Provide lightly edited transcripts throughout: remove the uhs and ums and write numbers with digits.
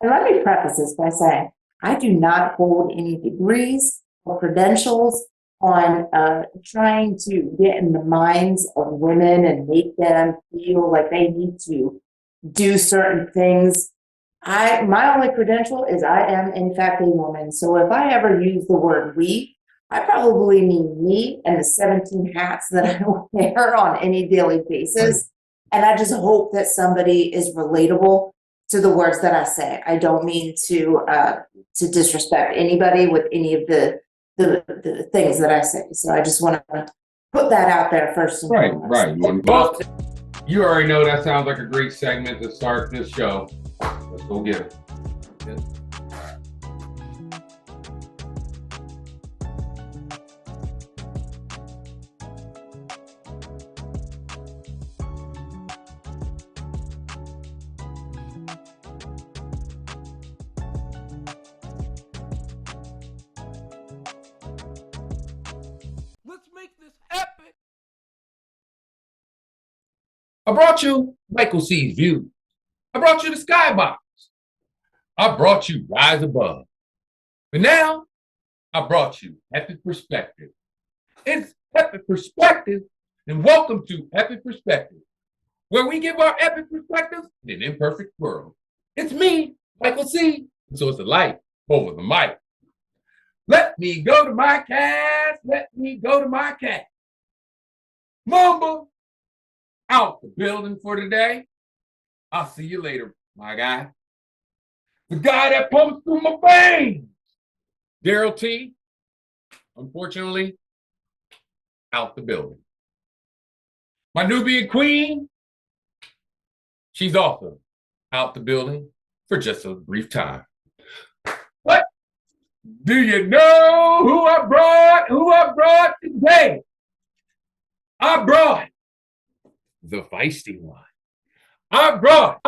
And let me preface this by saying, I do not hold any degrees or credentials on trying to get in the minds of women and make them feel like they need to do certain things. My only credential is I am in fact a woman. So if I ever use the word we, I probably mean me and the 17 hats that I wear on any daily basis. And I just hope that somebody is relatable to the words that I say. I don't mean to disrespect anybody with any of the things that I say. So I just want to put that out there first. And right, foremost. right. Well, you already know that sounds like a great segment to start this show. Let's go get it. Yeah. Let's make this epic. I brought you Michael C's View. I brought you TheSkyBoxx. I brought you Rise Above. But now, I brought you Epic Perspective. It's Epic Perspective, and welcome to Epic Perspective, where we give our epic perspectives in an imperfect world. It's me, Michael C. So it's a light over the mic. Let me go to my cast. Let me go to my cast. Mamba, out the building for today. I'll see you later, my guy. The guy that pumps through my veins. Daryl T, unfortunately, out the building. My Nubian queen, she's also out the building for just a brief time. But do you know who I brought? Who I brought today? I brought the feisty one. I brought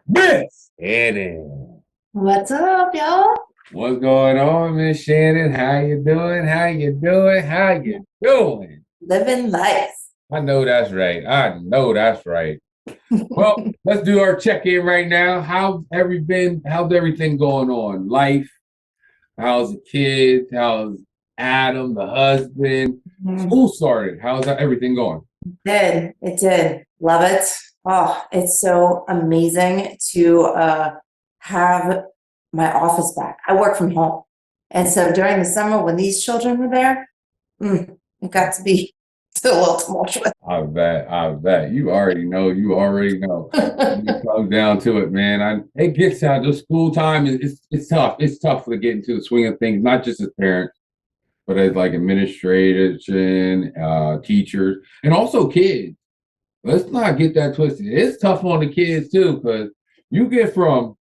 Miss Shannon. What's up, y'all? What's going on, Miss Shannon? How you doing? How you doing? How you doing? Living life. I know that's right. I know that's right. Well, let's do our check-in right now. How's everything going on? Life? How's the kids? How's Adam, the husband? School started. How's everything going? It did. Love it. Oh, it's so amazing to have my office back. I work from home. And so during the summer when these children were there, it got to be a little tumultuous. I bet. You already know. When it comes down to it, man. It gets out. The school time it's tough. It's tough to get into the swing of things, not just as parents, but as like administration, teachers, and also kids. Let's not get that twisted. It's tough on the kids too, because you get from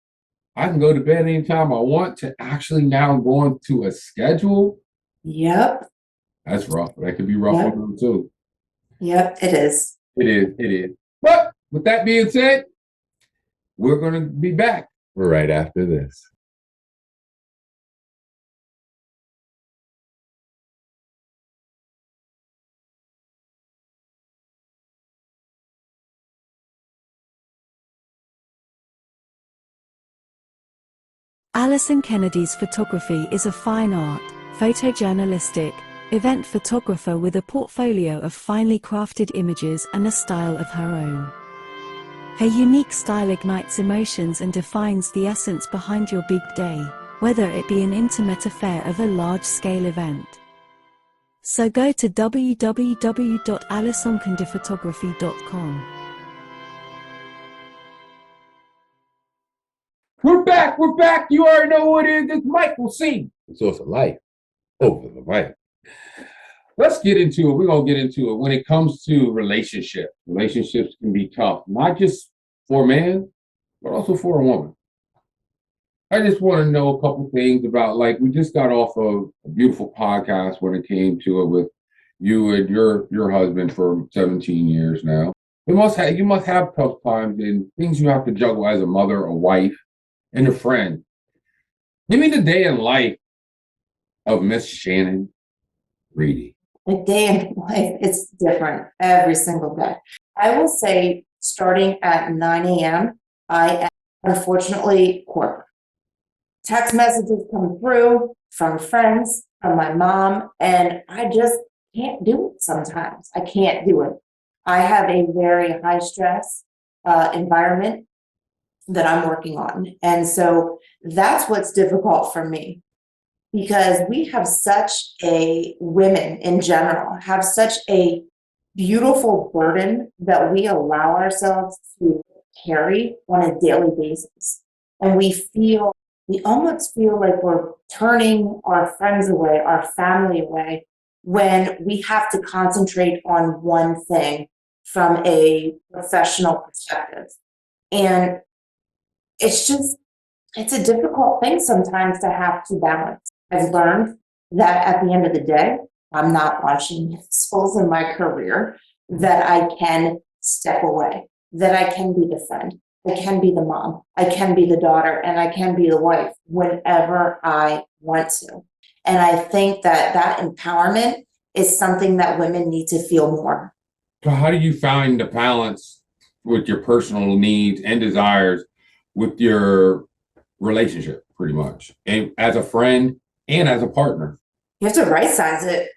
I can go to bed anytime I want to actually now going to a schedule. Yep. That's rough. That could be rough on them too. Yep, it is. It is. But with that being said, we're going to be back right after this. Alison Kennedy's photography is a fine art, photojournalistic, event photographer with a portfolio of finely crafted images and a style of her own. Her unique style ignites emotions and defines the essence behind your big day, whether it be an intimate affair of a large-scale event. So go to www.alisonkendyphotography.com. We're back. You already know what it is. It's Michael C. So it's a life over the mic. Let's get into it. We're going to get into it. When it comes to relationships can be tough, not just for a man, but also for a woman. I just want to know a couple things about, like, we just got off of a beautiful podcast when it came to it with you and your husband for 17 years now. You must have tough times and things you have to juggle as a mother, a wife, and a friend. Give me the day in life of Miss Shannon Reedy. A day in life, it's different every single day. I will say starting at 9 a.m., I am unfortunately, corporate. Text messages come through from friends, from my mom, and I just can't do it sometimes. I can't do it. I have a very high stress environment that I'm working on. And so that's what's difficult for me, because we have women in general have such a beautiful burden that we allow ourselves to carry on a daily basis. And we almost feel like we're turning our friends away, our family away, when we have to concentrate on one thing from a professional perspective. And it's a difficult thing sometimes to have to balance. I've learned that at the end of the day, I'm not launching schools in my career, that I can step away, that I can be the friend, I can be the mom, I can be the daughter, and I can be the wife whenever I want to. And I think that empowerment is something that women need to feel more. So how do you find the balance with your personal needs and desires with your relationship, pretty much, and as a friend and as a partner? You have to right size it.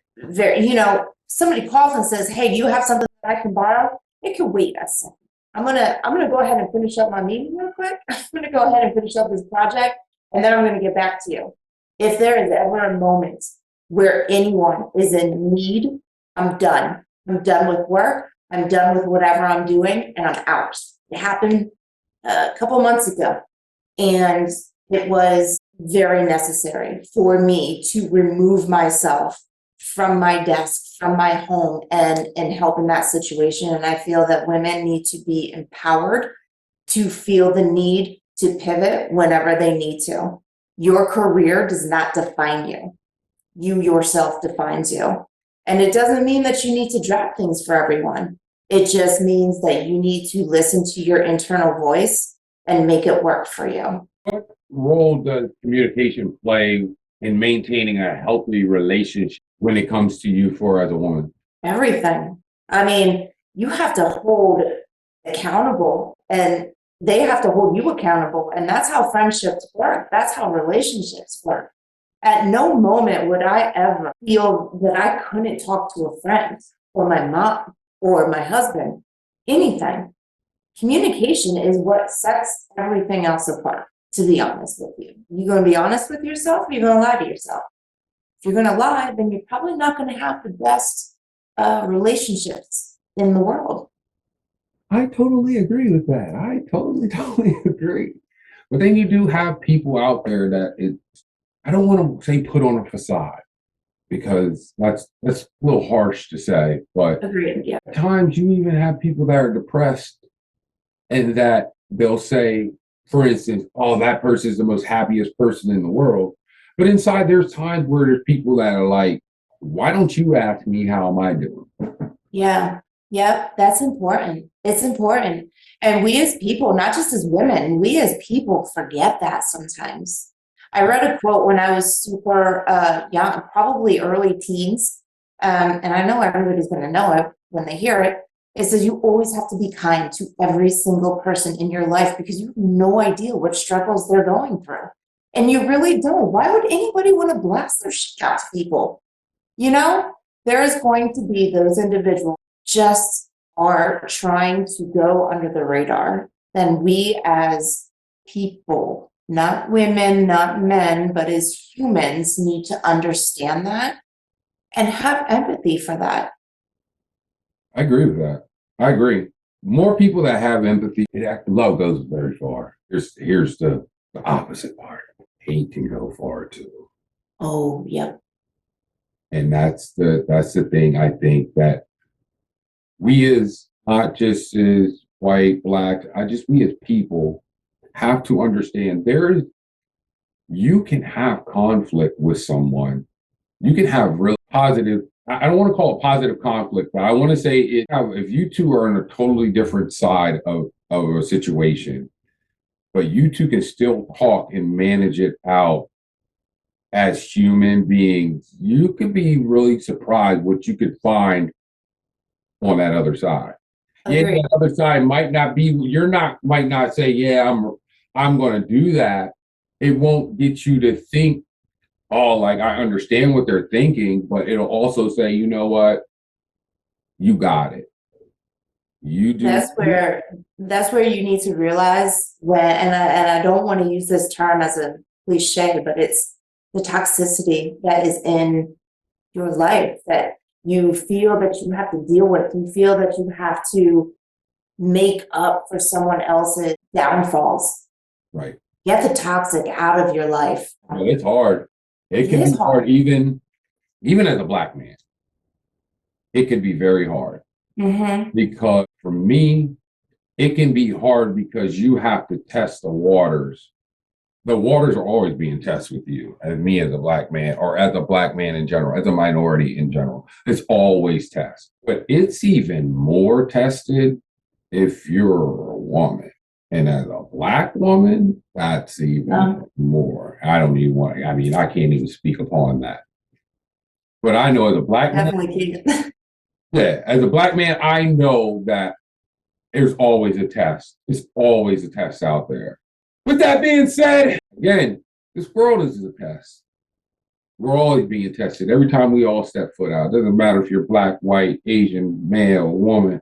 Somebody calls and says, "Hey, do you have something that I can borrow?" It could wait a second. I'm gonna go ahead and finish up my meeting real quick. I'm gonna go ahead and finish up this project, and then I'm gonna get back to you. If there is ever a moment where anyone is in need, I'm done. I'm done with work. I'm done with whatever I'm doing, and I'm out. It happened a couple months ago, and it was very necessary for me to remove myself from my desk, from my home, and help in that situation. And I feel that women need to be empowered to feel the need to pivot whenever they need to. Your career does not define you. You yourself defines you. And it doesn't mean that you need to drop things for everyone. It just means that you need to listen to your internal voice and make it work for you. What role does communication play in maintaining a healthy relationship when it comes to you for as a woman? Everything. I mean, you have to hold accountable, and they have to hold you accountable. And that's how friendships work. That's how relationships work. At no moment would I ever feel that I couldn't talk to a friend or my mom or my husband, anything. Communication is what sets everything else apart, to be honest with you. You're going to be honest with yourself, or you're going to lie to yourself. If you're going to lie, then you're probably not going to have the best relationships in the world. I totally agree with that. I totally agree. But then you do have people out there that I don't want to say put on a facade, because that's a little harsh to say, but Agreed, yeah. at times you even have people that are depressed, and that they'll say, for instance, "Oh, that person is the most happiest person in the world." But inside, there's times where there's people that are like, "Why don't you ask me how am I doing?" Yeah, yep, that's important. It's important. And we as people, not just as women, we as people forget that sometimes. I read a quote when I was super young, probably early teens, and I know everybody's going to know it when they hear it. It says you always have to be kind to every single person in your life, because you have no idea what struggles they're going through. And you really don't. Why would anybody want to blast their shit out to people? There is going to be those individuals just are trying to go under the radar. Then we as people, not women, not men, but as humans, need to understand that and have empathy for that. I agree with that. I agree. More people that have empathy, love goes very far. Here's the opposite part. Hate can go far too. Oh, yep. And that's the thing. I think that we as, not just as white, black, we as people have to understand you can have conflict with someone. You can have real positive, I don't want to call it positive conflict, but I want to say if you two are on a totally different side of a situation, but you two can still talk and manage it out as human beings, you could be really surprised what you could find on that other side. Yeah, Agreed. the other side might not say, "Yeah, I'm going to do that, it won't get you to think, oh, like I understand what they're thinking, but it'll also say, you know what? You got it. You do. That's where you need to realize when, and I don't want to use this term as a cliche, but it's the toxicity that is in your life that you feel that you have to deal with. You feel that you have to make up for someone else's downfalls. Right. Get the toxic out of your life. Well, it's hard. It can be hard, even as a Black man. It can be very hard. Because for me, it can be hard because you have to test the waters. The waters are always being tested with you, as me as a Black man, or as a Black man in general, as a minority in general. It's always tested. But it's even more tested if you're a woman. And as a Black woman, that's even more. I don't even want, I mean, I can't even speak upon that. But I know as a Black man, Definitely can't. yeah, as a Black man, I know that there's always a test. There's always a test out there. With that being said, again, this world is a test. We're always being tested. Every time we all step foot out, doesn't matter if you're Black, white, Asian, male, woman,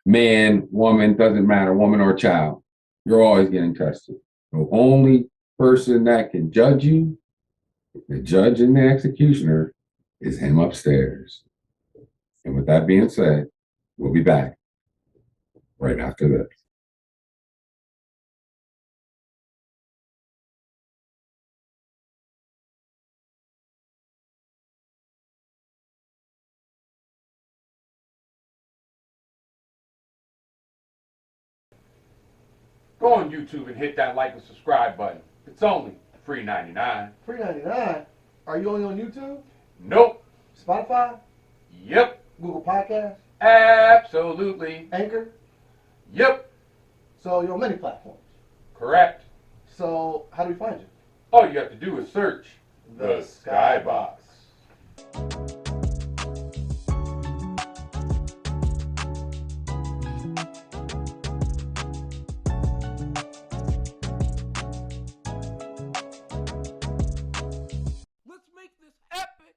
man, woman, doesn't matter, woman or child. You're always getting tested. The only person that can judge you, the judge and the executioner, is him upstairs. And with that being said, we'll be back right after this. Go on YouTube and hit that like and subscribe button. It's only $3.99. $3.99? Are you only on YouTube? Nope. Spotify? Yep. Google Podcasts? Absolutely. Anchor? Yep. So you're on many platforms. Correct. So how do we find you? All you have to do is search The SkyBoxx. Let's make this epic.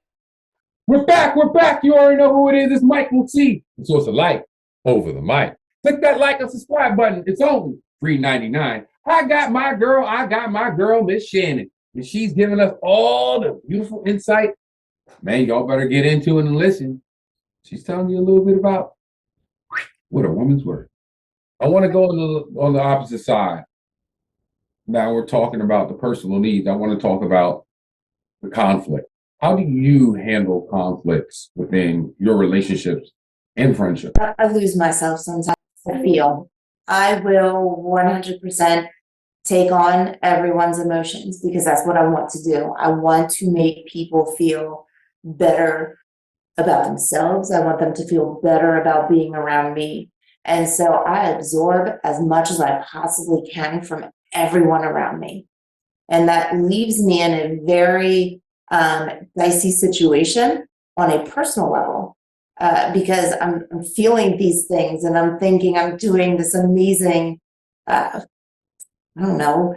We're back. We're back. You already know who it is. It's Micheal C. So it's a like over the mic. Click that like and subscribe button. It's only $3.99. I got my girl, Miss Shannon. And she's giving us all the beautiful insight. Man, y'all better get into it and listen. She's telling you a little bit about what a woman's worth. I want to go on the opposite side. Now we're talking about the personal needs. I want to talk about the conflict. How do you handle conflicts within your relationships and friendships? I lose myself sometimes. I feel I will 100% take on everyone's emotions because that's what I want to do. I want to make people feel better about themselves. I want them to feel better about being around me. And so I absorb as much as I possibly can from everyone around me. And that leaves me in a very dicey situation on a personal level because I'm feeling these things and I'm thinking I'm doing this amazing, I don't know,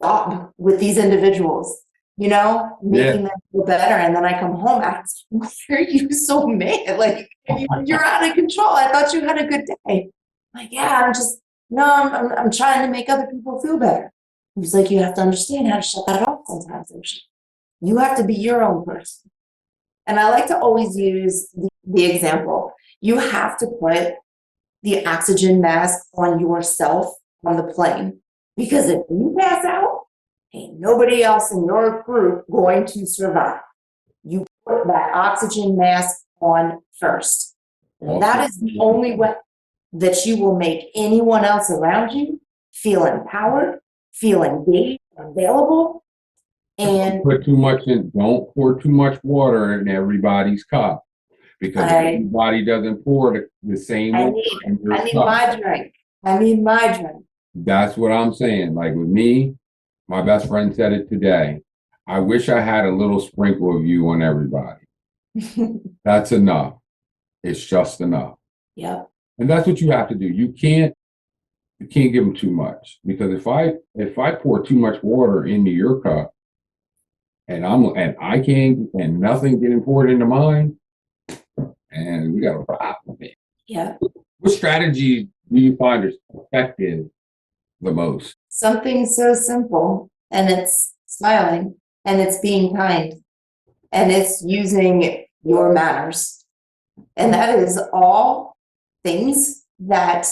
job with these individuals, you know, making them feel better. And then I come home and I'm like, why are you so mad? Like, you're out of control. I thought you had a good day. Like, yeah, I'm trying to make other people feel better. He's like, you have to understand how to shut that off sometimes. You have to be your own person. And I like to always use the example. You have to put the oxygen mask on yourself on the plane. Because if you pass out, ain't nobody else in your group going to survive. You put that oxygen mask on first. And that is the only way that you will make anyone else around you feel empowered, feel engaged, available. And Don't pour too much water in everybody's cup because everybody doesn't pour the same water in your cup. I need my drink. That's what I'm saying. Like with me, my best friend said it today. I wish I had a little sprinkle of you on everybody. That's enough. It's just enough. Yep. And that's what you have to do. You can't you can't give them too much, because if I pour too much water into your cup and I can't and nothing getting poured into mine, and we got a problem. Yeah. What strategy do you find is effective the most? Something so simple, and it's smiling, and it's being kind, and it's using your manners. And that is all things that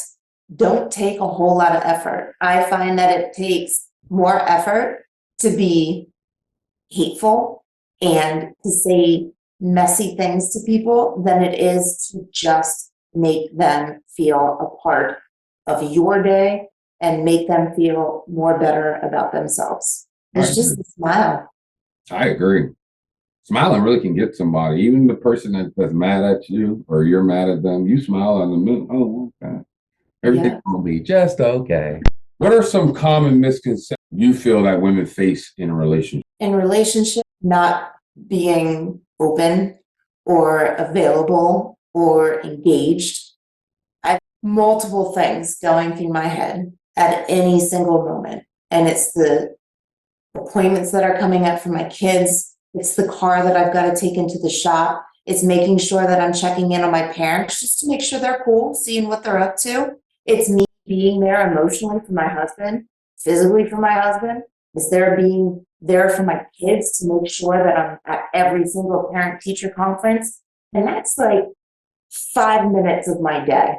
don't take a whole lot of effort. I find that it takes more effort to be hateful and to say messy things to people than it is to just make them feel a part of your day and make them feel more better about themselves. It's just a smile. I agree. Smiling really can get somebody, even the person that's mad at you or you're mad at them. You smile on them. Oh, okay. Everything's gonna be just okay. What are some common misconceptions you feel that women face in a relationship? In relationship, not being open or available or engaged. I have multiple things going through my head at any single moment. And it's the appointments that are coming up for my kids. It's the car that I've got to take into the shop. It's making sure that I'm checking in on my parents just to make sure they're cool, seeing what they're up to. It's me being there emotionally for my husband, physically for my husband. It's there being there for my kids to make sure that I'm at every single parent teacher conference. And that's like 5 minutes of my day.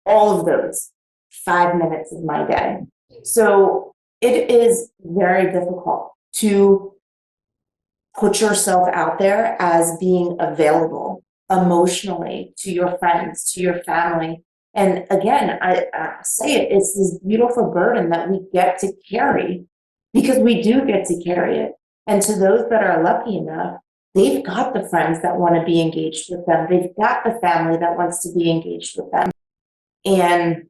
All of those 5 minutes of my day. So it is very difficult to put yourself out there as being available emotionally to your friends, to your family. And again, I say it, it's this beautiful burden that we get to carry because we do get to carry it. And to those that are lucky enough, they've got the friends that want to be engaged with them. They've got the family that wants to be engaged with them. And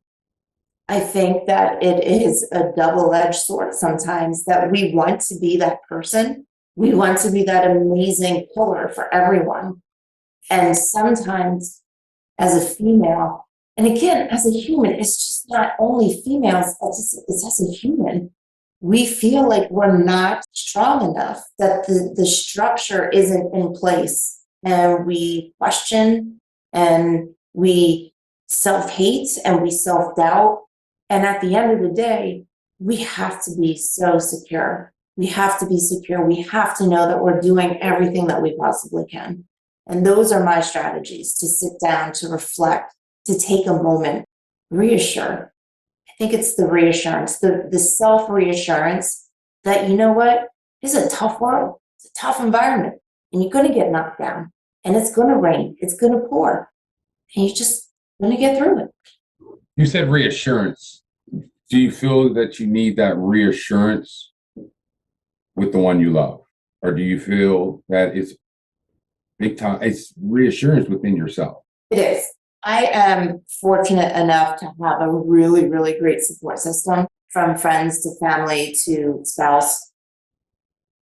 I think that it is a double-edged sword sometimes that we want to be that person. We want to be that amazing pillar for everyone. And sometimes as a female, and again, as a human, it's just not only females, it's as a human. We feel like we're not strong enough, that the structure isn't in place. And we question and we self-hate and we self-doubt. And at the end of the day, we have to be so secure. We have to be secure. We have to know that we're doing everything that we possibly can. And those are my strategies: to sit down, to reflect, to take a moment, reassure. I think it's the reassurance, the self-reassurance that, you know what, it's a tough world, it's a tough environment, and you're gonna get knocked down, and it's gonna rain, it's gonna pour, and you're just gonna get through it. You said reassurance. Do you feel that you need that reassurance with the one you love? Or do you feel that it's big time, it's reassurance within yourself? It is. I am fortunate enough to have a really, really great support system, from friends to family to spouse.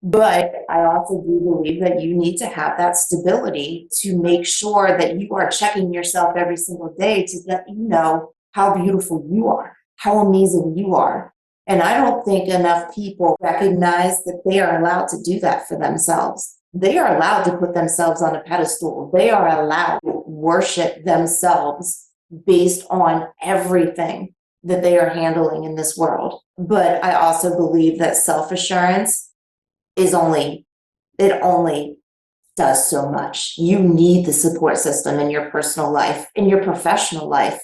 But I also do believe that you need to have that stability to make sure that you are checking yourself every single day to let you know how beautiful you are, how amazing you are. And I don't think enough people recognize that they are allowed to do that for themselves. They are allowed to put themselves on a pedestal. They are allowed to worship themselves based on everything that they are handling in this world. But I also believe that self-assurance is only does so much. You need the support system in your personal life, in your professional life,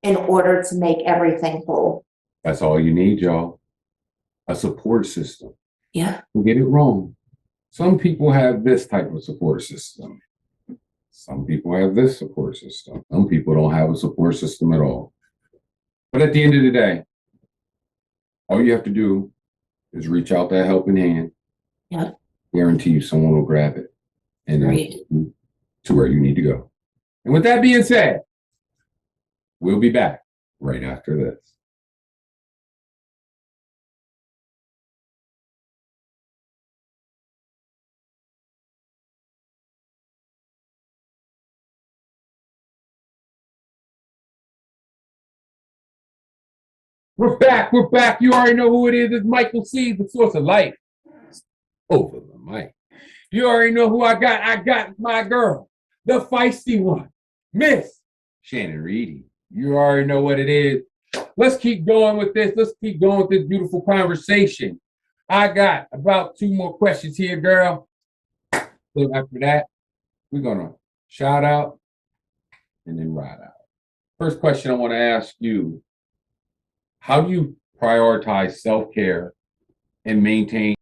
in order to make everything whole. That's all you need, y'all. A support system. Yeah. Don't get it wrong. Some people have this type of support system. Some people have this support system. Some people don't have a support system at all. But at the end of the day, all you have to do is reach out that helping hand. Yeah. Guarantee you someone will grab it and then Right. to where you need to go. And with that being said, we'll be back right after this. We're back. We're back. You already know who it is. It's Micheal C, the source of life. Over the mic. You already know who I got. I got my girl, the feisty one, Miss Shannon Reedy. You already know what it is. Let's keep going with this. Let's keep going with this beautiful conversation. I got about 2 more questions here, girl. So after that, we're gonna shout out and then ride out. First question I want to ask you: how do you prioritize self-care and maintain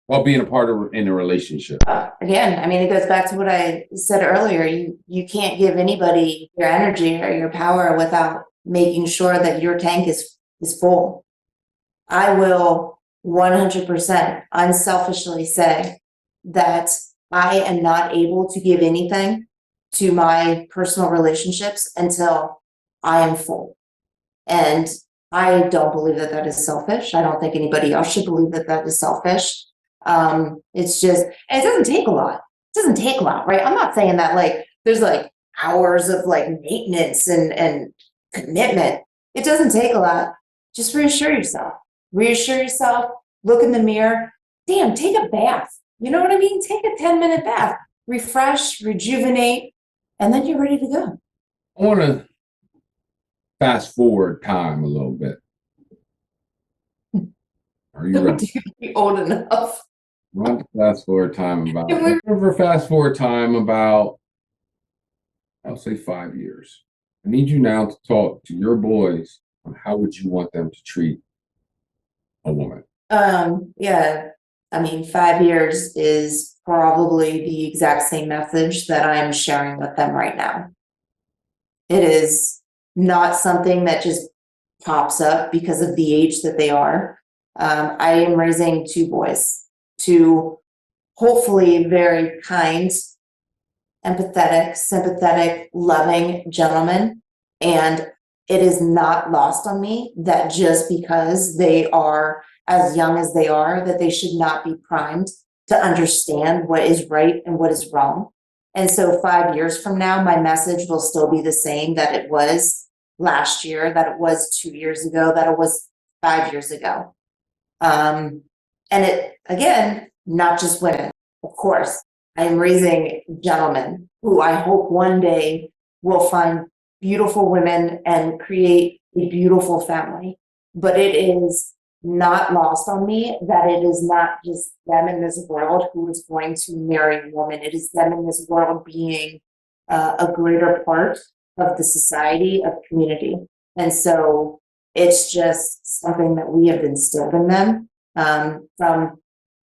while being a part of in a relationship? Again, I mean, it goes back to what I said earlier. You can't give anybody your energy or your power without making sure that your tank is full. I will 100% unselfishly say that I am not able to give anything to my personal relationships until I am full. And I don't believe that that is selfish. I don't think anybody else should believe that that is selfish. It's just, and it doesn't take a lot. It doesn't take a lot, right? I'm not saying that like there's like hours of like maintenance and commitment. It doesn't take a lot. Just reassure yourself. Reassure yourself, look in the mirror. Damn, take a bath. You know what I mean? Take a 10-minute bath. Refresh, rejuvenate, and then you're ready to go. I want to fast forward time a little bit. Are you ready? Be old enough. I want to fast forward time about, I'll say 5 years. I need you now to talk to your boys on how would you want them to treat a woman. Yeah, I mean, 5 years is probably the exact same message that I'm sharing with them right now. It is not something that just pops up because of the age that they are. I am raising 2 boys, 2 hopefully very kind, empathetic, sympathetic, loving gentlemen. And it is not lost on me that just because they are as young as they are, that they should not be primed to understand what is right and what is wrong. And so 5 years from now, my message will still be the same that it was last year, that it was 2 years ago, that it was 5 years ago. And it, again, not just women, of course. I am raising gentlemen who I hope one day will find beautiful women and create a beautiful family. But it is not lost on me that it is not just them in this world who is going to marry a woman. It is them in this world being a greater part of the society, of community. And so it's just something that we have instilled in them from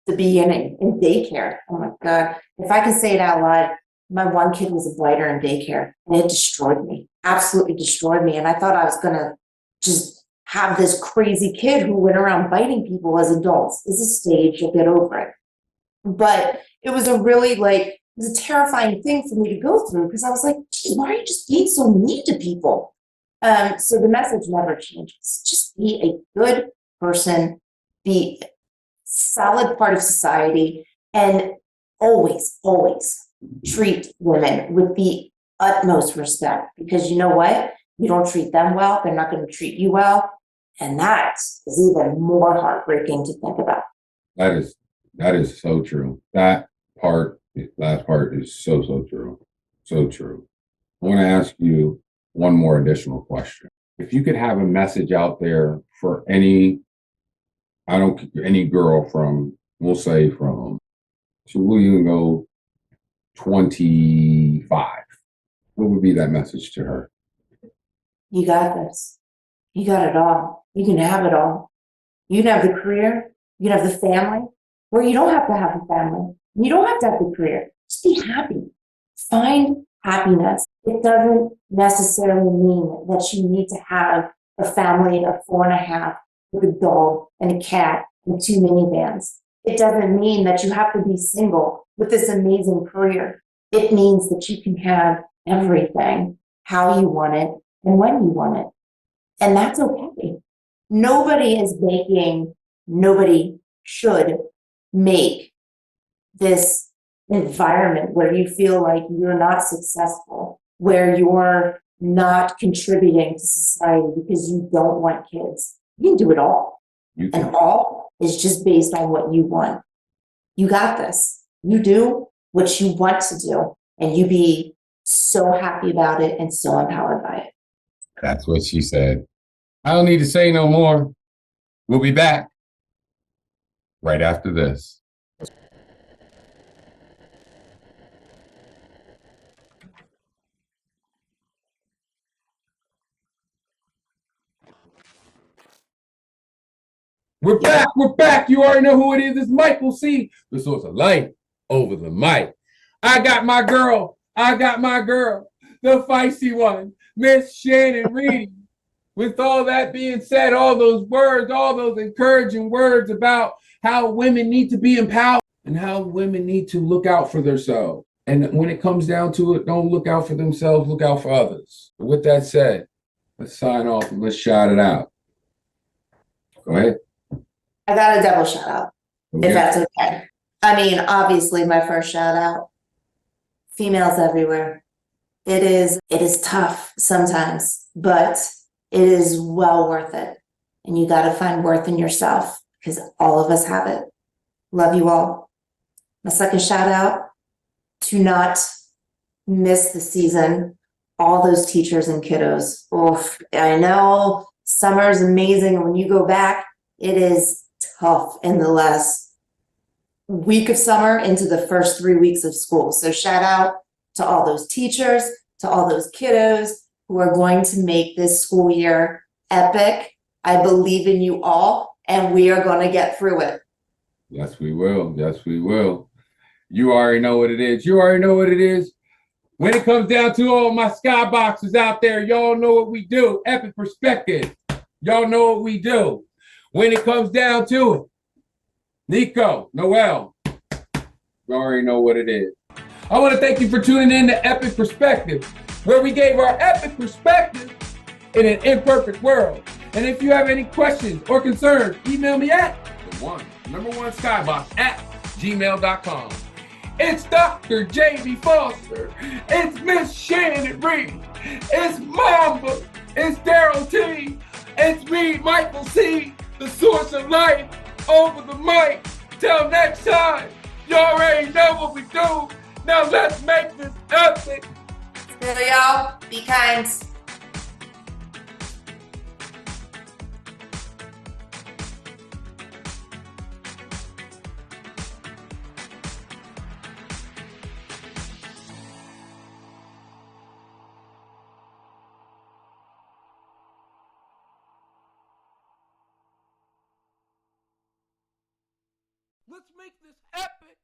the beginning in daycare. Oh my God. If I can say it out loud, my one kid was a biter in daycare and it destroyed me, absolutely destroyed me. And I thought I was going to just have this crazy kid who went around biting people as adults. It's a stage, you'll get over it. But it was a really it was a terrifying thing for me to go through because I was like, gee, why are you just being so mean to people? So the message never changes. Just be a good person, be a solid part of society, and always, always treat women with the utmost respect, because you know what? You don't treat them well, they're not going to treat you well. And that is even more heartbreaking to think about. That is so true. Last part is so true. So true. I want to ask you one more additional question. If you could have a message out there for any girl from, we'll say from, so we'll even go 25, what would be that message to her? You got this. You got it all. You can have it all. You can have the career, you can have the family, or you don't have to have a family. You don't have to have the career. Just be happy. Find happiness. It doesn't necessarily mean that you need to have a family of 4.5 with a dog and a cat and 2 minivans. It doesn't mean that you have to be single with this amazing career. It means that you can have everything how you want it and when you want it. And that's okay. Nobody should make this environment where you feel like you're not successful, where your not contributing to society because you don't want kids. You can do it all. You And can. all is just based on what you want. You got this. You do what you want to do, and you be so happy about it and so empowered by it. That's what she said. I don't need to say no more. We'll be back right after this. We're back. We're back. You already know who it is. It's Michael C., the source of life over the mic. I got my girl. The feisty one, Miss Shannon Reedy. With all that being said, all those words, all those encouraging words about how women need to be empowered and how women need to look out for themselves. And when it comes down to it, don't look out for themselves, look out for others. But with that said, let's sign off and let's shout it out. Go ahead. I got a double shout out, if that's okay. I mean, obviously, my first shout out, females everywhere. It is tough sometimes, but it is well worth it. And you got to find worth in yourself because all of us have it. Love you all. My second shout out, to not miss the season, all those teachers and kiddos. Oof, I know summer is amazing. And when you go back, it is tough in the last week of summer into the first 3 weeks of school. So shout out to all those teachers, to all those kiddos who are going to make this school year epic. I believe in you all, and we are going to get through it. Yes, we will. Yes, we will. You already know what it is. You already know what it is. When it comes down to all my skyboxers out there, y'all know what we do. Epic perspective. Y'all know what we do. When it comes down to it, Nico, Noel, you already know what it is. I want to thank you for tuning in to Epic Perspective, where we gave our epic perspective in an imperfect world. And if you have any questions or concerns, email me at number one skybox at gmail.com. It's Dr. J.B. Foster. It's Miss Shannon Reedy. It's Mamba. It's Daryl T. It's me, Michael C., the source of life over the mic. Till next time, you already know what we do. Now let's make this epic. So y'all, be kind. Let's make this epic.